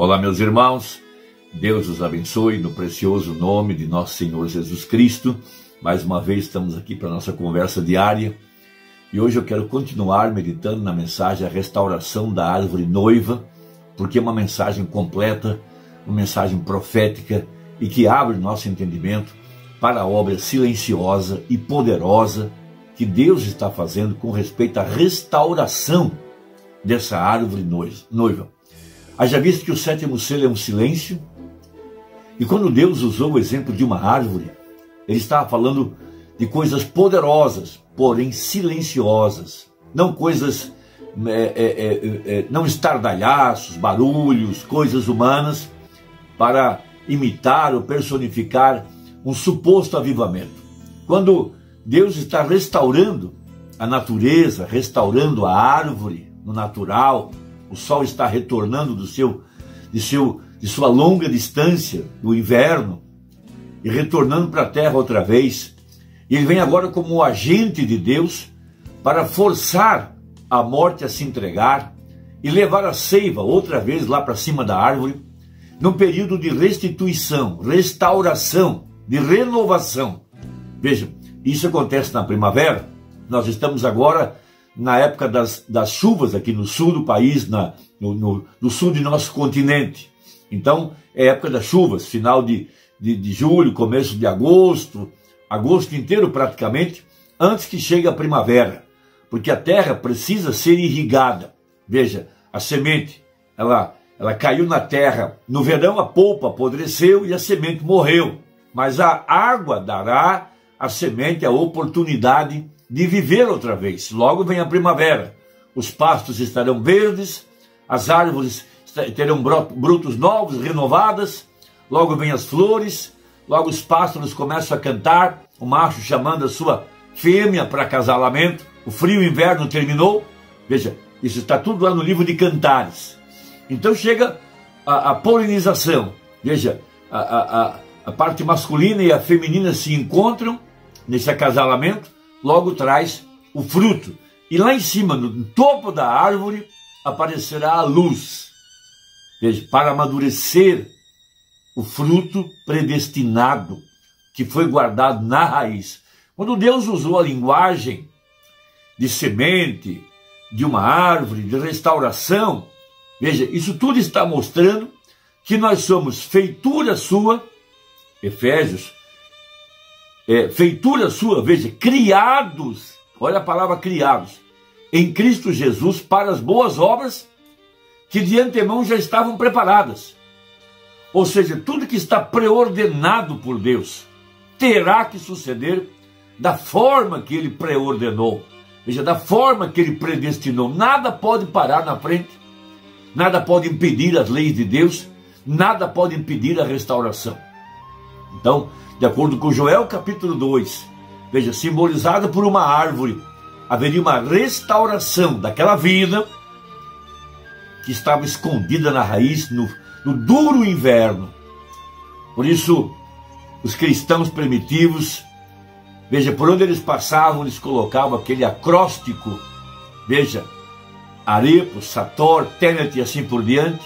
Olá, meus irmãos, Deus os abençoe no precioso nome de nosso Senhor Jesus Cristo. Mais uma vez estamos aqui para a nossa conversa diária e hoje eu quero continuar meditando na mensagem A Restauração da Árvore Noiva, porque é uma mensagem completa, uma mensagem profética e que abre nosso entendimento para a obra silenciosa e poderosa que Deus está fazendo com respeito à restauração dessa árvore noiva. Haja visto que o sétimo selo é um silêncio, e quando Deus usou o exemplo de uma árvore, ele estava falando de coisas poderosas, porém silenciosas, não coisas, não estardalhaços, barulhos, coisas humanas, para imitar ou personificar um suposto avivamento. Quando Deus está restaurando a natureza, restaurando a árvore no natural, o sol está retornando de sua longa distância do inverno e retornando para a terra outra vez. E ele vem agora como o agente de Deus para forçar a morte a se entregar e levar a seiva outra vez lá para cima da árvore, num período de restituição, restauração, de renovação. Veja, isso acontece na primavera. Nós estamos agora na época das chuvas aqui no sul do país, no sul de nosso continente. Então, é época das chuvas, final de julho, começo de agosto inteiro praticamente, antes que chegue a primavera, porque a terra precisa ser irrigada. Veja, a semente, ela caiu na terra, no verão a polpa apodreceu e a semente morreu, mas a água dará à semente a oportunidade de viver outra vez. Logo vem a primavera, os pastos estarão verdes, as árvores terão brotos novos, renovadas, logo vem as flores, logo os pássaros começam a cantar, o macho chamando a sua fêmea para acasalamento, o frio inverno terminou. Veja, isso está tudo lá no livro de Cantares. Então chega a polinização. Veja, a parte masculina e a feminina se encontram nesse acasalamento, logo traz o fruto. E lá em cima, no topo da árvore, aparecerá a luz. Veja, para amadurecer o fruto predestinado, que foi guardado na raiz. Quando Deus usou a linguagem de semente, de uma árvore, de restauração, veja, isso tudo está mostrando que nós somos feitura sua, Efésios, feitura sua, veja, criados, olha a palavra criados, em Cristo Jesus para as boas obras que de antemão já estavam preparadas. Ou seja, tudo que está preordenado por Deus terá que suceder da forma que Ele preordenou, veja, da forma que Ele predestinou. Nada pode parar na frente, nada pode impedir as leis de Deus, nada pode impedir a restauração. Então, de acordo com Joel capítulo 2, veja, simbolizada por uma árvore, haveria uma restauração daquela vida que estava escondida na raiz, no duro inverno. Por isso, os cristãos primitivos, veja, por onde eles passavam, eles colocavam aquele acróstico, veja, Arepo, Sator, Tenet e assim por diante,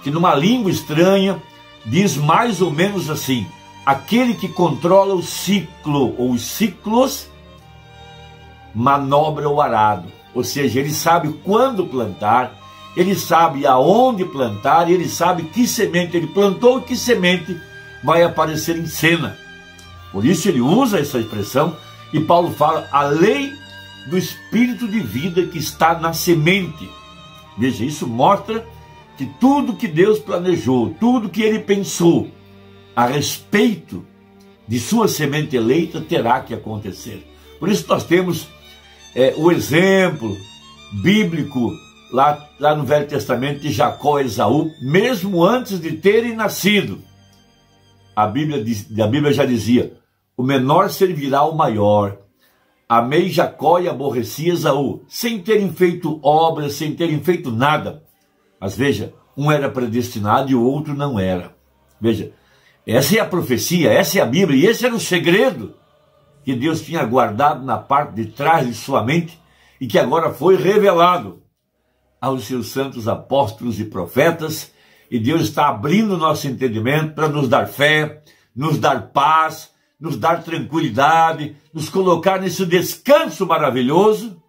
que numa língua estranha diz mais ou menos assim: aquele que controla o ciclo ou os ciclos manobra o arado. Ou seja, ele sabe quando plantar, ele sabe aonde plantar, ele sabe que semente ele plantou e que semente vai aparecer em cena. Por isso ele usa essa expressão e Paulo fala a lei do espírito de vida que está na semente. Veja, isso mostra que tudo que Deus planejou, tudo que ele pensou a respeito de sua semente eleita terá que acontecer. Por isso nós temos o exemplo bíblico lá no Velho Testamento de Jacó e Esaú, mesmo antes de terem nascido. A Bíblia já dizia: o menor servirá ao maior. Amei Jacó e aborreci Esaú, sem terem feito obras, sem terem feito nada. Mas veja, um era predestinado e o outro não era. Veja, essa é a profecia, essa é a Bíblia, e esse era o segredo que Deus tinha guardado na parte de trás de sua mente e que agora foi revelado aos seus santos apóstolos e profetas e Deus está abrindo o nosso entendimento para nos dar fé, nos dar paz, nos dar tranquilidade, nos colocar nesse descanso maravilhoso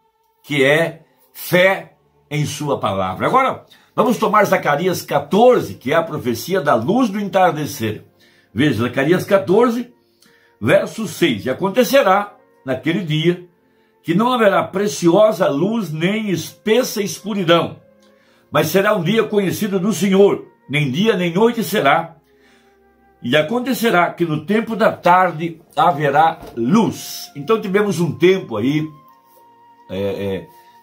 que é fé em sua palavra. Agora, vamos tomar Zacarias 14, que é a profecia da luz do entardecer. Veja, Zacarias 14, verso 6. E acontecerá, naquele dia, que não haverá preciosa luz nem espessa escuridão, mas será um dia conhecido do Senhor, nem dia nem noite será. E acontecerá que no tempo da tarde haverá luz. Então tivemos um tempo aí,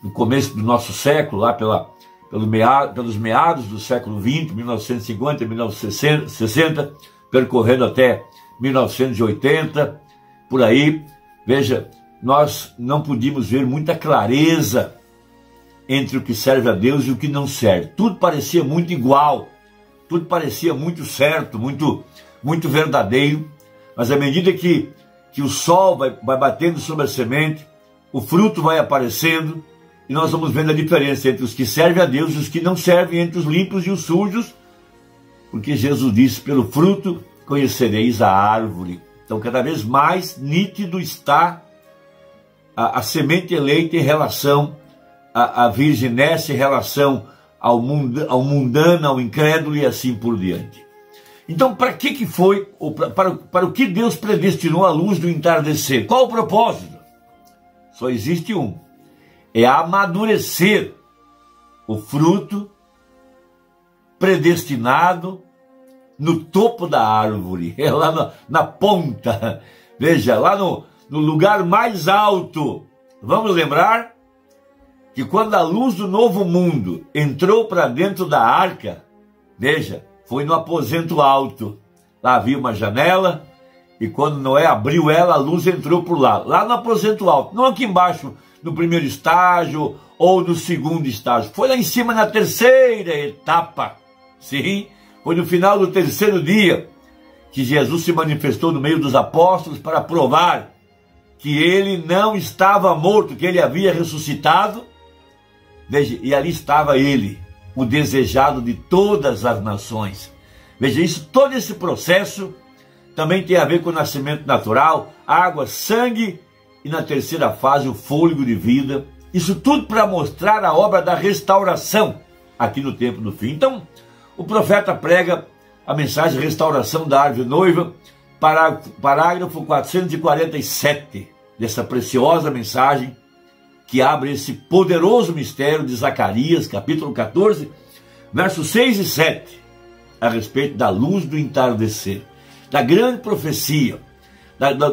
no começo do nosso século, lá pelos meados do século XX, 1950, 1960, percorrendo até 1980, por aí. Veja, nós não podíamos ver muita clareza entre o que serve a Deus e o que não serve. Tudo parecia muito igual, tudo parecia muito certo, muito verdadeiro, mas à medida que o sol vai batendo sobre a semente, o fruto vai aparecendo, e nós vamos vendo a diferença entre os que servem a Deus e os que não servem, entre os limpos e os sujos, porque Jesus disse, pelo fruto conhecereis a árvore. Então cada vez mais nítido está a semente eleita em relação à virginesse, em relação ao mundano, ao incrédulo e assim por diante. Então para que foi, para o que Deus predestinou a luz do entardecer? Qual o propósito? Só existe um. É amadurecer o fruto predestinado no topo da árvore, é lá na ponta, veja, lá no lugar mais alto. Vamos lembrar que quando a luz do novo mundo entrou para dentro da arca, veja, foi no aposento alto. Lá havia uma janela, e quando Noé abriu ela, a luz entrou por lá no aposento alto, não aqui embaixo, no primeiro estágio ou no segundo estágio. Foi lá em cima na terceira etapa. Sim, foi no final do terceiro dia que Jesus se manifestou no meio dos apóstolos para provar que ele não estava morto, que ele havia ressuscitado. Veja, e ali estava ele, o desejado de todas as nações. Veja, todo esse processo também tem a ver com o nascimento natural, água, sangue, e na terceira fase o fôlego de vida. Isso tudo para mostrar a obra da restauração aqui no tempo do fim. Então, o profeta prega a mensagem de restauração da árvore noiva, parágrafo 447 dessa preciosa mensagem que abre esse poderoso mistério de Zacarias, capítulo 14, versos 6 e 7, a respeito da luz do entardecer, da grande profecia,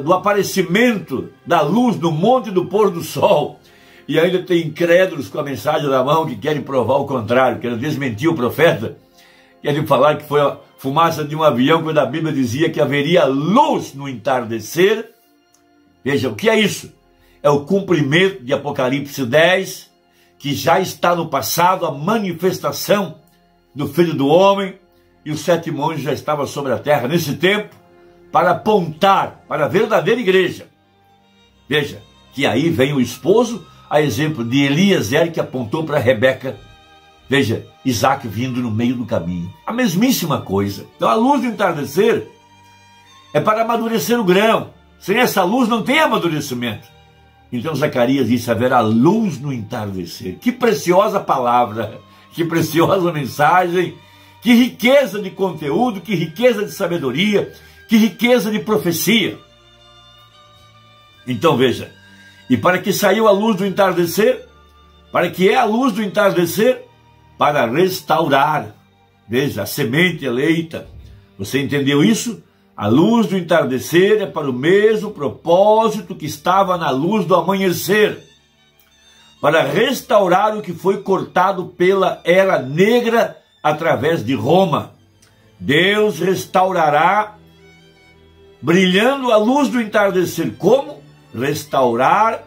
do aparecimento da luz no monte do pôr do sol. E ainda tem incrédulos com a mensagem na mão que querem provar o contrário, querem desmentir o profeta, querem falar que foi a fumaça de um avião, quando a Bíblia dizia que haveria luz no entardecer. Veja, o que é isso? É o cumprimento de Apocalipse 10, que já está no passado, a manifestação do Filho do Homem, e os 7 anjos já estavam sobre a terra nesse tempo, para apontar para a verdadeira igreja. Veja, que aí vem o esposo, a exemplo de Eliezer, que apontou para Rebeca. Veja, Isaac vindo no meio do caminho. A mesmíssima coisa. Então a luz do entardecer é para amadurecer o grão. Sem essa luz não tem amadurecimento. Então Zacarias disse, haverá luz no entardecer. Que preciosa palavra, que preciosa mensagem, que riqueza de conteúdo, que riqueza de sabedoria, que riqueza de profecia. Então veja, e para que saiu a luz do entardecer? Para que é a luz do entardecer? Para restaurar. Veja, a semente eleita. Você entendeu isso? A luz do entardecer é para o mesmo propósito que estava na luz do amanhecer. Para restaurar o que foi cortado pela era negra através de Roma. Deus restaurará brilhando a luz do entardecer. Como? Restaurar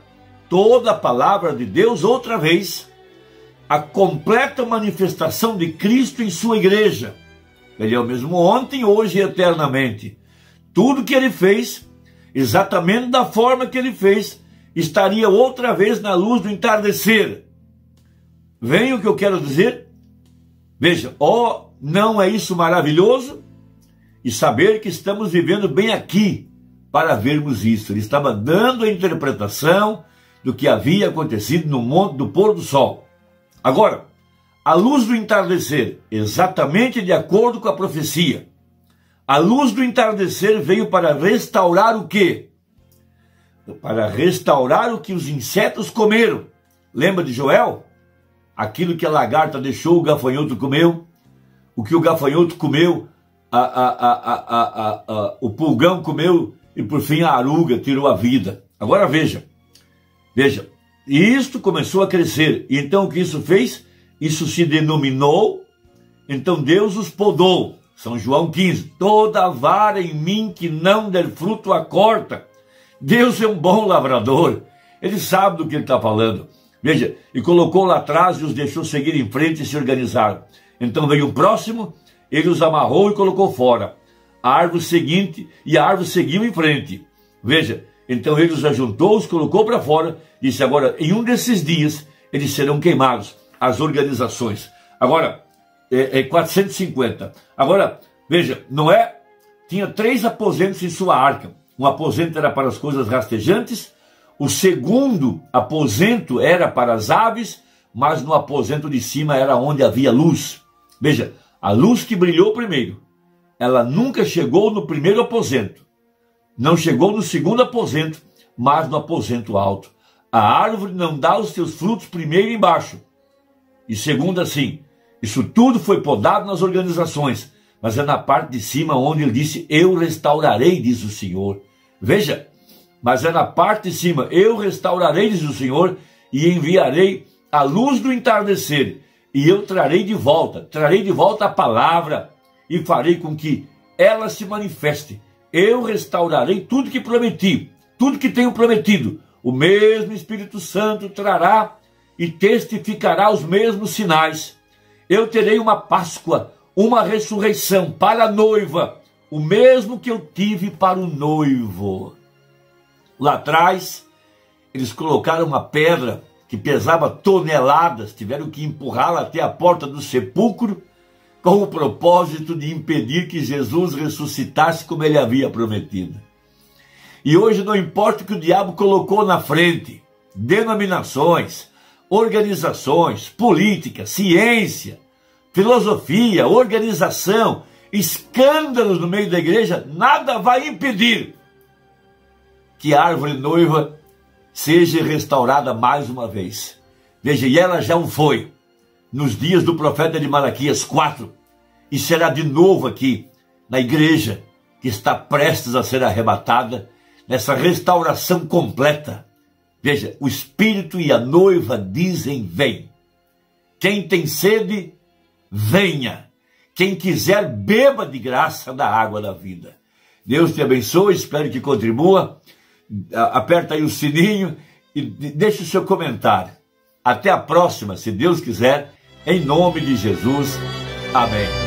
toda a palavra de Deus outra vez. A completa manifestação de Cristo em sua igreja. Ele é o mesmo ontem, hoje e eternamente. Tudo que ele fez, exatamente da forma que ele fez, estaria outra vez na luz do entardecer. Vem o que eu quero dizer? Veja, não é isso maravilhoso? E saber que estamos vivendo bem aqui para vermos isso. Ele estava dando a interpretação do que havia acontecido no monte do pôr do sol. Agora, a luz do entardecer, exatamente de acordo com a profecia, a luz do entardecer veio para restaurar o quê? Para restaurar o que os insetos comeram. Lembra de Joel? Aquilo que a lagarta deixou, o gafanhoto comeu. O que o gafanhoto comeu, o pulgão comeu e por fim a aruga tirou a vida. Agora veja, e isto começou a crescer. E então o que isso fez? Isso se denominou, então Deus os podou. São João 15, toda vara em mim que não der fruto a corta. Deus é um bom lavrador, ele sabe do que ele está falando. Veja, e colocou lá atrás e os deixou seguir em frente e se organizaram. Então veio o próximo, ele os amarrou e colocou fora. A árvore seguinte, e a árvore seguiu em frente. Veja, então ele os ajuntou, os colocou para fora, disse agora, em um desses dias, eles serão queimados, as organizações. Agora, 450. Agora, veja, Noé tinha 3 aposentos em sua arca. Um aposento era para as coisas rastejantes, o segundo aposento era para as aves, mas no aposento de cima era onde havia luz. Veja, a luz que brilhou primeiro, ela nunca chegou no primeiro aposento, não chegou no segundo aposento, mas no aposento alto. A árvore não dá os seus frutos primeiro embaixo, e segundo assim, isso tudo foi podado nas organizações, mas é na parte de cima onde ele disse, eu restaurarei, diz o Senhor. Veja, mas é na parte de cima, eu restaurarei, diz o Senhor, e enviarei a luz do entardecer, e eu trarei de volta a palavra, e farei com que ela se manifeste. Eu restaurarei tudo que prometi, tudo que tenho prometido. O mesmo Espírito Santo trará e testificará os mesmos sinais. Eu terei uma Páscoa, uma ressurreição para a noiva, o mesmo que eu tive para o noivo. Lá atrás, eles colocaram uma pedra que pesava toneladas, tiveram que empurrá-la até a porta do sepulcro, com o propósito de impedir que Jesus ressuscitasse como ele havia prometido. E hoje não importa o que o diabo colocou na frente, denominações, organizações, política, ciência, filosofia, organização, escândalos no meio da igreja, nada vai impedir que a árvore noiva seja restaurada mais uma vez. Veja, e ela já o foi nos dias do profeta de Malaquias 4, e será de novo aqui na igreja que está prestes a ser arrebatada, nessa restauração completa. Veja, o Espírito e a noiva dizem, vem. Quem tem sede, venha. Quem quiser, beba de graça da água da vida. Deus te abençoe, espero que contribua. Aperta aí o sininho e deixe o seu comentário. Até a próxima, se Deus quiser, em nome de Jesus. Amém.